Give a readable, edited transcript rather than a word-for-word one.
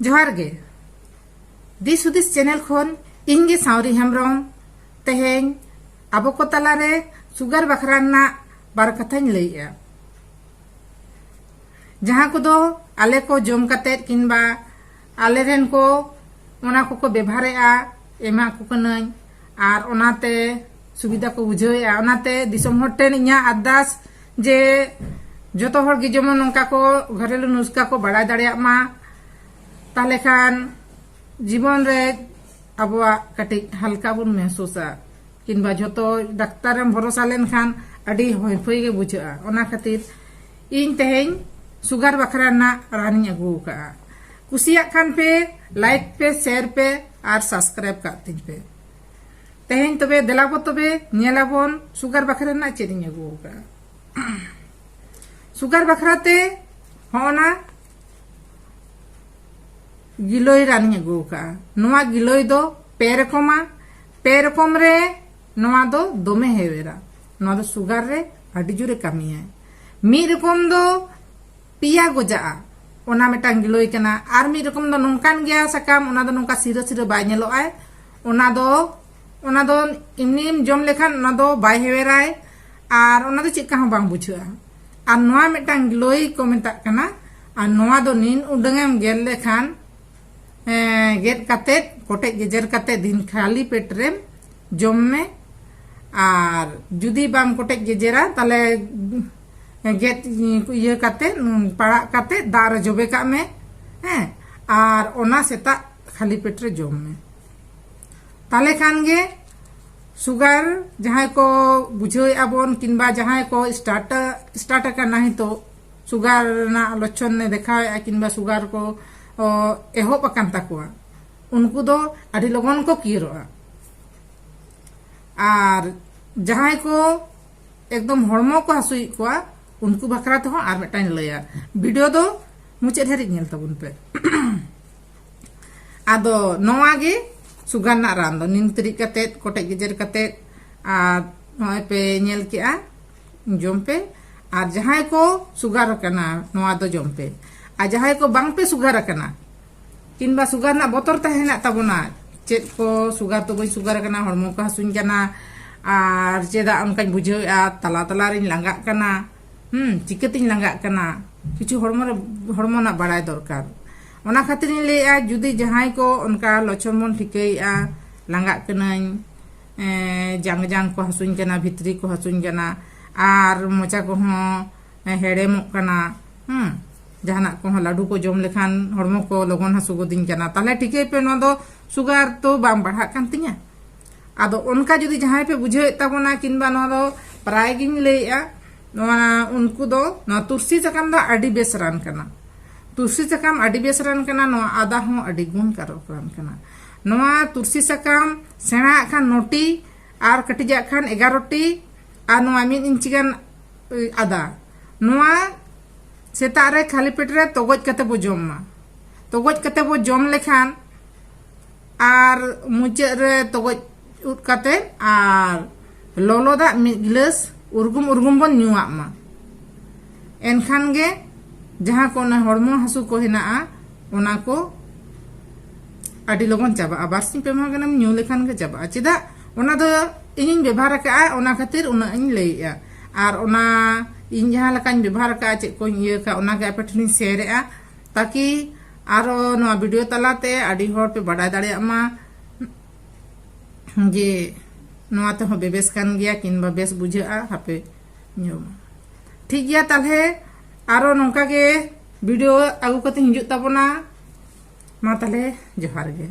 जोहार गे this हुदिस channel खन इंगे सावरी हेम्ब्रम तेहें आबो को तलारे सुगर बखरा ना बार कथाñ लैया जहां को दो आले को जम कते किनबा आले रेन को ओना को व्यवहारेआ एमा को कनई आर ओनाते सुविधा को बुझावेआ ओनाते दिसम हर टेन इया अरदास जे जोतो हर गे जेमन नोंका को घरेलू नुस्खा को बाड़ाय दाड़ेया मा ताले खान जीवन रे अबवा कटी हल्का बुन महसूसा किनबा जोतो डाक्तार भरोसा लेन खान अडी होयफोय गे बुझा ओना खातिर इन तेहें सुगर बखरा ना रानी अगू का कुसिया खान पे लाइक पे शेयर पे और सब्सक्राइब कर तीन पे तेहें तबे देलाबो तबे नेलाबोन सुगर बखरा ना चेरिंग अगू का सुगर बखराते होना गिलोय रानी अगू का नोआ गिलोय दो पे रकम रे नोआ दो दोमे हेवेरा नोआ दो सुगर रे अडी जुरे कमी है मी रकम दो पिया गोजा ओना मेटांग गिलोय कना आर मी रकम दो नोंकान गया सकाम ओना दो नोंका सिरो सिरो बाय नेलोआय ओना दो इमनिम जम लेखान ओना दो बाय हेवेराय आर ओना दो चिका हो बांग बुझा आर नोआ मेटांग गिलोय को मेता कना आर नोआ दो निन उडंगेम गेल लेखान गेट काते कोटे गेजर काते दिन खाली पेट रे जम में आर जुदी बाम कोटे गेजरा ताले गेट ये काते पड़ा काते दार जोबे का में हैं आर ओना सेता खाली पेट रे जम में ताले खान गे सुगर जहां को बुझे आबोन किनबा जहां को स्टार्ट का नहीं तो सुगर ना लक्षण ने देखा किनबा सुगर को एहोब अकान ताकुआ उनको दो अड़ी लगन को किरोआ आर जहां को एकदम हड़मो को हसुई कोआ उनको बखरा तो आर मेटाइन लैया वीडियो दो मुचे धरी नेल तबुन पे आदो नोआ गे सुगर ना रान दो निन तरी कते कोटे गेजर कते आ नोय पे नेल केआ जम पे आर जहां को सुगर कना नोआ दो जम पे आ जहां को बांग पे सुगर कना किनबा सुगर ना बोतर तहेना तबना चेत को सुगर तो बई सुगर कना हड़मो को हसुन कना आर चेदा उनकाñ बुझावेआ तला तला रिन लांगा कना चिकतिñ लांगा कना किछु हड़मो ना बाड़ाय दरकार ओना खातिर लेया जुदी जहां को उनका लक्षण मन ठिकैया लांगा कनाñ जांग को हसुन कना भितरी को हसुन कना आर मोचा को हेड़ेमो कना जहाना को लाडू को जम लेखान हड़मो को लगन हसु गोदिन कना ताले ठिके पे नो दो सुगर तो बाम बढ़ा कान तिया आदो उनका जुदी जहां पे बुझे ताबोना किनबा नो दो प्राय गिन लेया नोना उनको दो न तुलसी सकाम दो अडी बेस रान कना तुलसी सकाम अडी बेस रान कना नो आदा हो अडी गुण कारक रान कना नोआ तुलसी सकाम सेना खान नोटी आर कटिजा खान 11 टी आर नोआ 1 इंच गान आदा नोआ सेता रे खाली पेट रे तोगज कते बो जममा तोगज कते बो जम लेखान आर मुचे रे तोगज उत कते आर लोलो दा मिद गिलास उर्गुम बन न्युआ मा एनखान गे जहां को ना हड़मो हसु को हेनाआ ओना को अडी लगन चाबा आबार सिं पे मा गनम न्यू लेखान गे चाबा चेदा ओना दो इनिन व्यवहार का ओना खातिर ओना इन लैया आर ओना इन जहां लकान व्यवहार का चे को ये का ओना के पेठनी शेयरआ ताकि आरो नो वीडियो तलाते अडी हर पे बड़ा दाड़े मा जे नोआ ते हो बेबेस कान गया किनबा बेस बुझा हापे न्यू ठीक गया ताले आरो नोंका के वीडियो आगु कते हिजु ताबोना मा ताले जोहार गे।